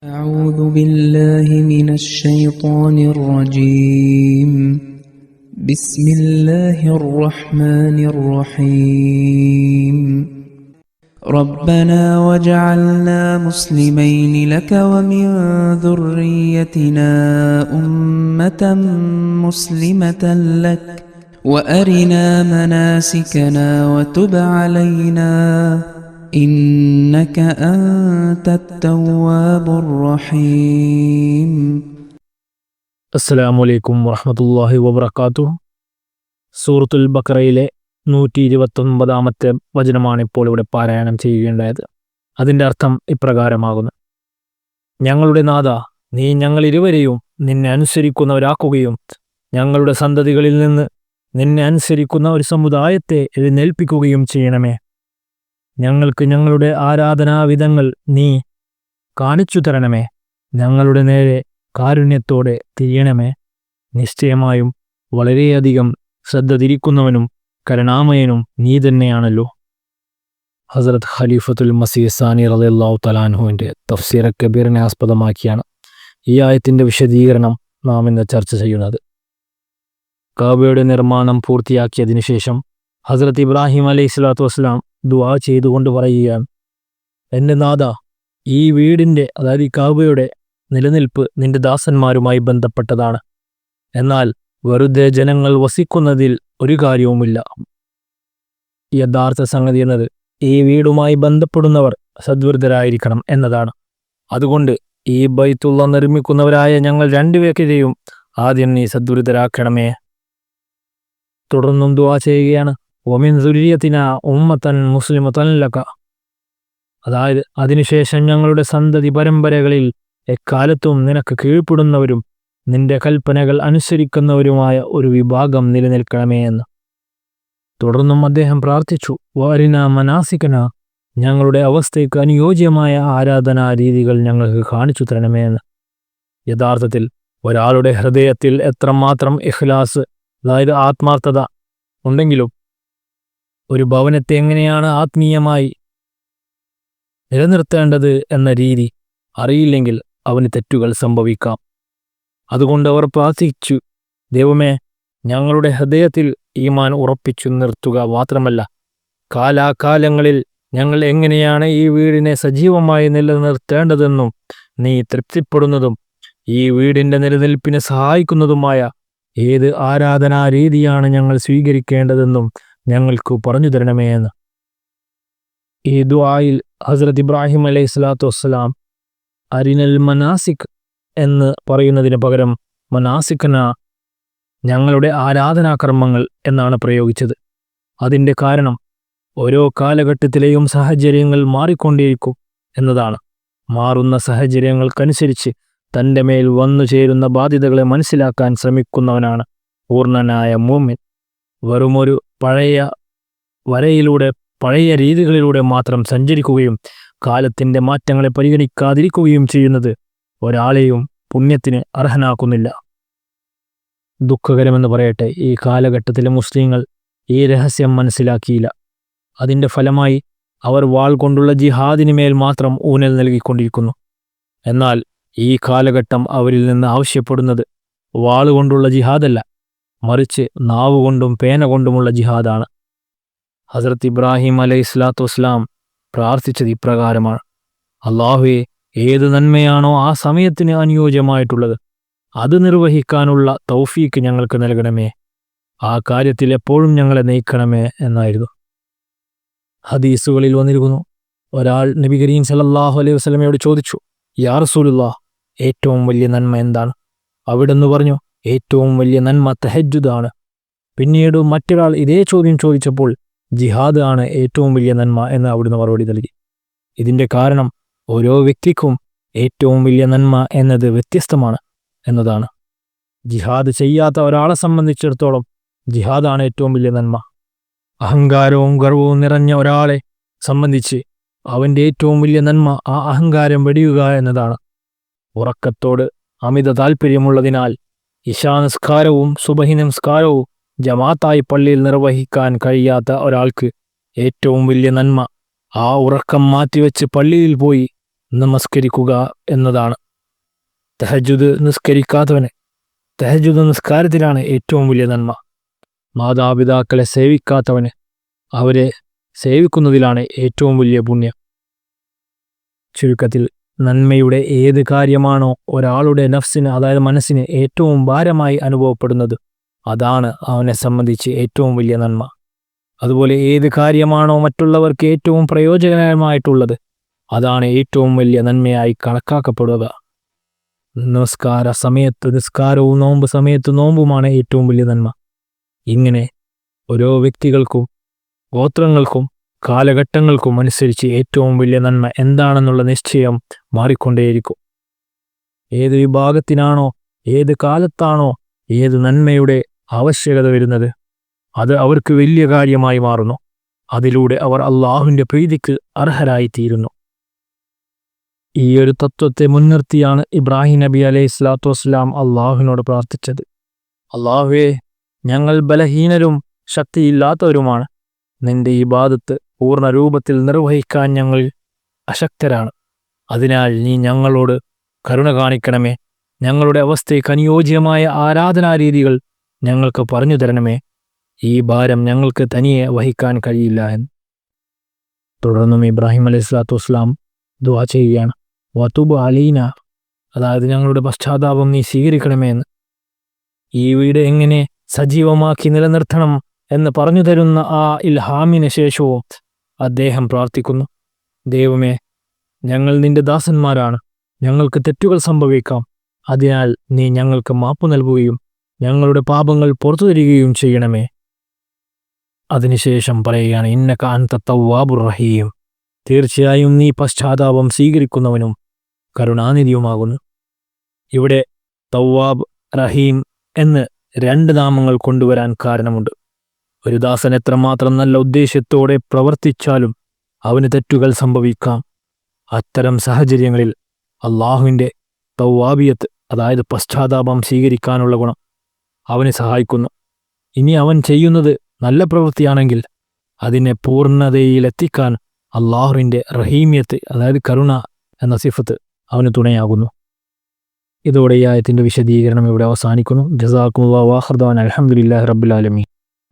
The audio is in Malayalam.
أعوذ بالله من الشيطان الرجيم. بسم الله الرحمن الرحيم. ربنا واجعلنا مسلمين لك ومن ذريتنا أمة مسلمة لك وأرنا مناسكنا وتب علينا إنك أنت التواب الرحيم. അസ്സലാമു അലൈക്കും വറഹ്മത്തുള്ളാഹി വബറകാതുഹു. സൂറത്തുൽ ബഖറയിലെ 129 വചനമാണ് ഇപ്പോൾ ഇവിടെ പാരായണം ചെയ്യുകയുണ്ടായത്. അതിൻ്റെ അർത്ഥം ഇപ്രകാരമാകുന്നു: ഞങ്ങളുടെ നാഥ, നീ ഞങ്ങളിരുവരെയും നിന്നെ അനുസരിക്കുന്നവരാക്കുകയും ഞങ്ങളുടെ സന്തതികളിൽ നിന്ന് നിന്നെ അനുസരിക്കുന്ന ഒരു സമുദായത്തെ എഴുന്നേൽപ്പിക്കുകയും ചെയ്യണമേ. ഞങ്ങൾക്ക് ഞങ്ങളുടെ ആരാധനാവിധങ്ങൾ നീ കാണിച്ചു തരണമേ. ഞങ്ങളുടെ നേരെ കാരുണ്യത്തോടെ തിരിയണമേ. നിശ്ചയമായും വളരെയധികം ശ്രദ്ധ തിരിക്കുന്നവനും കരുണാമയനും നീ തന്നെയാണല്ലോ. ഹസ്രത്ത് ഖലീഫത്തുൽ മസീഹ് സാനി റളിയല്ലാഹു തആല അൻഹുവിൻ്റെ തഫ്സീർ കബീറിനെ ആസ്പദമാക്കിയാണ് ഈ ആയത്തിൻ്റെ വിശദീകരണം നാം ഇന്ന് ചർച്ച ചെയ്യുന്നത്. കഅബയുടെ നിർമ്മാണം പൂർത്തിയാക്കിയതിനു ശേഷം ഹസ്രത്ത് ഇബ്രാഹിം അലൈഹിസ്സലാത്തു വസ്സലാം ദുആ ചെയ്തുകൊണ്ട് പറയുകയാണ്: എൻ്റെ നാഥ, ഈ വീടിൻ്റെ, അതായത് ഈ കഅബയുടെ നിലനിൽപ്പ് നിന്റെ ദാസന്മാരുമായി ബന്ധപ്പെട്ടതാണ്. എന്നാൽ വെറുതെ ജനങ്ങൾ വസിക്കുന്നതിൽ ഒരു കാര്യവുമില്ല. യഥാർത്ഥ സംഗതി എന്നത് ഈ വീടുമായി ബന്ധപ്പെടുന്നവർ സദ്വൃതരായിരിക്കണം എന്നതാണ്. അതുകൊണ്ട് ഈ ബൈത്തുള്ള നിർമ്മിക്കുന്നവരായ ഞങ്ങൾ രണ്ടുപേരെയും ആദ്യം നീ സദ്വൃതരാക്കണമേ. തുടർന്നും ദുആ ചെയ്യുകയാണ്: വമിൻ ദുരിയത്തിന ഉമ്മത്തൻ മുസ്ലിമത്തൻ ലക, അതായത് അതിനുശേഷം ഞങ്ങളുടെ സന്തതി പരമ്പരകളിൽ എക്കാലത്തും നിനക്ക് കീഴ്പ്പെടുന്നവരും നിന്റെ കൽപ്പനകൾ അനുസരിക്കുന്നവരുമായ ഒരു വിഭാഗം നിലനിൽക്കണമേ എന്ന്. തുടർന്നും അദ്ദേഹം പ്രാർത്ഥിച്ചു: വഅരിനാ മനാസികന, ഞങ്ങളുടെ അവസ്ഥയ്ക്ക് അനുയോജ്യമായ ആരാധനാ രീതികൾ ഞങ്ങൾക്ക് കാണിച്ചു തരണമേ എന്ന്. യഥാർത്ഥത്തിൽ ഒരാളുടെ ഹൃദയത്തിൽ എത്രമാത്രം ഇഖ്ലാസ്, അതായത് ആത്മാർത്ഥത ഉണ്ടെങ്കിലും ഒരു ഭവനത്തെ എങ്ങനെയാണ് ആത്മീയമായി നിലനിർത്തേണ്ടത് എന്ന രീതി അറിയില്ലെങ്കിൽ അവന് തെറ്റുകൾ സംഭവിക്കാം. അതുകൊണ്ട് അവർ പ്രാർത്ഥിച്ചു: ദൈവമേ, ഞങ്ങളുടെ ഹൃദയത്തിൽ ഈമാൻ ഉറപ്പിച്ചു നിർത്തുക മാത്രമല്ല, കാലാകാലങ്ങളിൽ ഞങ്ങൾ എങ്ങനെയാണ് ഈ വീടിനെ സജീവമായി നിലനിർത്തേണ്ടതെന്നും നീ തൃപ്തിപ്പെടുന്നതും ഈ വീടിൻ്റെ നിലനിൽപ്പിനെ സഹായിക്കുന്നതുമായ ഏത് ആരാധനാ രീതിയാണ് ഞങ്ങൾ സ്വീകരിക്കേണ്ടതെന്നും ഞങ്ങൾക്ക് പറഞ്ഞു തരണമേ എന്ന്. ഈ ദുആയിൽ ഹസ്രത്ത് ഇബ്രാഹിം അലൈഹിസ്സലാത്തു വസ്സലാം അരിനൽ മനാസിക് എന്ന് പറയുന്നതിന് പകരം മനാസിക്കന, ഞങ്ങളുടെ ആരാധനാകർമ്മങ്ങൾ എന്നാണ് പ്രയോഗിച്ചത്. അതിൻ്റെ കാരണം ഓരോ കാലഘട്ടത്തിലെയും സാഹചര്യങ്ങൾ മാറിക്കൊണ്ടേയിരിക്കും എന്നതാണ്. മാറുന്ന സാഹചര്യങ്ങൾക്കനുസരിച്ച് തൻ്റെ മേൽ വന്നു ചേരുന്ന ബാധ്യതകളെ മനസ്സിലാക്കാൻ ശ്രമിക്കുന്നവനാണ് പൂർണ്ണനായ മുഅ്മിൻ. വെറുമൊരു പഴയ വരയിലൂടെ, പഴയ രീതികളിലൂടെ മാത്രം സഞ്ചരിക്കുകയും കാലത്തിൻ്റെ മാറ്റങ്ങളെ പരിഗണിക്കാതിരിക്കുകയും ചെയ്യുന്നത് ഒരാളെയും പുണ്യത്തിന് അർഹനാക്കുന്നില്ല. ദുഃഖകരമെന്ന് പറയട്ടെ, ഈ കാലഘട്ടത്തിലെ മുസ്ലിങ്ങൾ ഈ രഹസ്യം മനസ്സിലാക്കിയില്ല. അതിൻ്റെ ഫലമായി അവർ വാൾ കൊണ്ടുള്ള ജിഹാദിന് മേൽ മാത്രം ഊന്നൽ നൽകിക്കൊണ്ടിരിക്കുന്നു. എന്നാൽ ഈ കാലഘട്ടം അവരിൽ നിന്ന് ആവശ്യപ്പെടുന്നത് വാളുകൊണ്ടുള്ള ജിഹാദല്ല, മറിച്ച് നാവുകൊണ്ടും പേന കൊണ്ടുമുള്ള ജിഹാദാണ്. ഹസ്രത്ത് ഇബ്രാഹിം അലൈഹിസ്സലാത്തു വസ്സലാം പ്രാർത്ഥിച്ചത് ഇപ്രകാരമാണ്: അല്ലാഹുവേ, ഏത് നന്മയാണോ ആ സമയത്തിന് അനുയോജ്യമായിട്ടുള്ളത് അത് നിർവഹിക്കാനുള്ള തൗഫീക്ക് ഞങ്ങൾക്ക് നൽകണമേ. ആ കാര്യത്തിൽ എപ്പോഴും ഞങ്ങളെ നയിക്കണമേ എന്നായിരുന്നു. ഹദീസുകളിൽ വന്നിരിക്കുന്നു, ഒരാൾ നബി കരീം സല്ലല്ലാഹു അലൈഹി വസല്ലമയോട് ചോദിച്ചു: യാ റസൂലുള്ളാഹ്, ഏറ്റവും വലിയ നന്മ എന്താണ്? അവിടുന്ന് പറഞ്ഞു: ഏറ്റവും വലിയ നന്മ തഹജ്ജുദാണ്. പിന്നീട് മറ്റൊരാൾ ഇതേ ചോദ്യം ചോദിച്ചപ്പോൾ ജിഹാദ് ആണ് ഏറ്റവും വലിയ നന്മ എന്ന് അവിടുന്ന് മറുപടി നൽകി. ഇതിൻ്റെ കാരണം ഓരോ വ്യക്തിക്കും ഏറ്റവും വലിയ നന്മ എന്നത് വ്യത്യസ്തമാണ് എന്നതാണ്. ജിഹാദ് ചെയ്യാത്ത ഒരാളെ സംബന്ധിച്ചിടത്തോളം ജിഹാദാണ് ഏറ്റവും വലിയ നന്മ. അഹങ്കാരവും ഗർവവും നിറഞ്ഞ ഒരാളെ സംബന്ധിച്ച് അവൻ്റെ ഏറ്റവും വലിയ നന്മ ആ അഹങ്കാരം വെടിയുക എന്നതാണ്. ഉറക്കത്തോട് അമിത താൽപ്പര്യമുള്ളതിനാൽ ഇശാ നിസ്കാരവും സുബഹി നമസ്കാരവും ജമാഅത്തായി പള്ളിയിൽ നിർവഹിക്കാൻ കഴിയാത്ത ഒരാൾക്ക് ഏറ്റവും വലിയ നന്മ ആ ഉറക്കം മാറ്റിവെച്ച് പള്ളിയിൽ പോയി നമസ്കരിക്കുക എന്നതാണ്. തഹജ്ജുദ് നിസ്കരിക്കാത്തവന് തഹജ്ജുദ് നിസ്കാരത്തിലാണ് ഏറ്റവും വലിയ നന്മ. മാതാപിതാക്കളെ സേവിക്കാത്തവന് അവരെ സേവിക്കുന്നതിലാണ് ഏറ്റവും വലിയ പുണ്യം. ചുരുക്കത്തിൽ നന്മയുടെ ഏത് കാര്യമാണോ ഒരാളുടെ നഫ്സിന്, അതായത് മനസ്സിന് ഏറ്റവും ഭാരമായി അനുഭവപ്പെടുന്നത്, അതാണ് അവനെ സംബന്ധിച്ച് ഏറ്റവും വലിയ നന്മ. അതുപോലെ ഏത് കാര്യമാണോ മറ്റുള്ളവർക്ക് ഏറ്റവും പ്രയോജനകരമായിട്ടുള്ളത്, അതാണ് ഏറ്റവും വലിയ നന്മയായി കണക്കാക്കപ്പെടുക. നമസ്കാര സമയത്ത് നിസ്കാരവും നോമ്പ് സമയത്ത് നോമ്പുമാണ് ഏറ്റവും വലിയ നന്മ. ഇങ്ങനെ ഓരോ വ്യക്തികൾക്കും ഗോത്രങ്ങൾക്കും കാലഘട്ടങ്ങൾക്കും അനുസരിച്ച് ഏറ്റവും വലിയ നന്മ എന്താണെന്നുള്ള നിശ്ചയം മാറിക്കൊണ്ടേയിരിക്കും. ഏത് വിഭാഗത്തിനാണോ ഏത് കാലത്താണോ ഏത് നന്മയുടെ ആവശ്യകത വരുന്നത്, അത് അവർക്ക് വലിയ കാര്യമായി മാറുന്നു. അതിലൂടെ അവർ അള്ളാഹുവിൻ്റെ പ്രീതിക്ക് അർഹരായിത്തീരുന്നു. ഈ ഒരു തത്വത്തെ മുൻനിർത്തിയാണ് ഇബ്രാഹിം നബി അലൈഹി സ്വലാത്തു വസ്സലാം അള്ളാഹുവിനോട് പ്രാർത്ഥിച്ചത്. അള്ളാഹുവേ, ഞങ്ങൾ ബലഹീനരും ശക്തിയില്ലാത്തവരുമാണ്. നിന്റെ ഇബാദത്ത് പൂർണ്ണ രൂപത്തിൽ നിർവഹിക്കാൻ ഞങ്ങൾ അശക്തരാണ്. അതിനാൽ നീ ഞങ്ങളോട് കരുണ കാണിക്കണമേ. ഞങ്ങളുടെ അവസ്ഥയ്ക്ക് അനുയോജ്യമായ ആരാധനാരീതികൾ ഞങ്ങൾക്ക് പറഞ്ഞു തരണമേ. ഈ ഭാരം ഞങ്ങൾക്ക് തനിയെ വഹിക്കാൻ കഴിയില്ല എന്ന്. തുടർന്നും ഇബ്രാഹിം അലൈഹി സ്വലാത്തു വസ്സലാം ദുആ ചെയ്യുകയാണ്, വതുബ് അലീന, അതായത് ഞങ്ങളുടെ പശ്ചാത്താപം നീ സ്വീകരിക്കണമേ എന്ന്. ഈ വീട് എങ്ങനെ സജീവമാക്കി നിലനിർത്തണം എന്ന് പറഞ്ഞു തരുന്ന ആ ഇൽഹാമിന് ശേഷവും അദ്ദേഹം പ്രാർത്ഥിക്കുന്നു, ദൈവമേ, ഞങ്ങൾ നിന്റെ ദാസന്മാരാണ്, ഞങ്ങൾക്ക് തെറ്റുകൾ സംഭവിക്കാം. അതിനാൽ നീ ഞങ്ങൾക്ക് മാപ്പ് നൽകുകയും ഞങ്ങളുടെ പാപങ്ങൾ പുറത്തു തരികയും ചെയ്യണമേ. അതിനുശേഷം പറയുകയാണ്, ഇന്നക അൻത തവ്വാബുർ റഹീം, തീർച്ചയായും നീ പശ്ചാത്താപം സ്വീകരിക്കുന്നവനും കരുണാനിധിയുമാകുന്നു. ഇവിടെ തവ്വാബ്, റഹീം എന്ന് രണ്ട് നാമങ്ങൾ കൊണ്ടുവരാൻ കാരണമുണ്ട്. ഒരു ദാസൻ എത്രമാത്രം നല്ല ഉദ്ദേശ്യത്തോടെ പ്രവർത്തിച്ചാലും അവന് തെറ്റുകൾ സംഭവിക്കാം. അത്തരം സാഹചര്യങ്ങളിൽ അള്ളാഹുവിൻ്റെ തവ്വാബിയത്ത്, അതായത് പശ്ചാത്താപം സ്വീകരിക്കാനുള്ള ഗുണം അവനെ സഹായിക്കുന്നു. ഇനി അവൻ ചെയ്യുന്നത് നല്ല പ്രവൃത്തിയാണെങ്കിൽ അതിനെ പൂർണ്ണതയിലെത്തിക്കാൻ അള്ളാഹുവിൻ്റെ റഹീമിയത്ത്, അതായത് കരുണ എന്ന സിഫത്ത് അവന് തുണയാകുന്നു. ഇതോടെ ഈ ആയത്തിൻ്റെ വിശദീകരണം ഇവിടെ അവസാനിക്കുന്നു. ജസാക്കുമുല്ലാഹു വ ഖൈറൻ. അൽഹംദുലില്ലാഹി റബ്ബിൽ ആലമീൻ.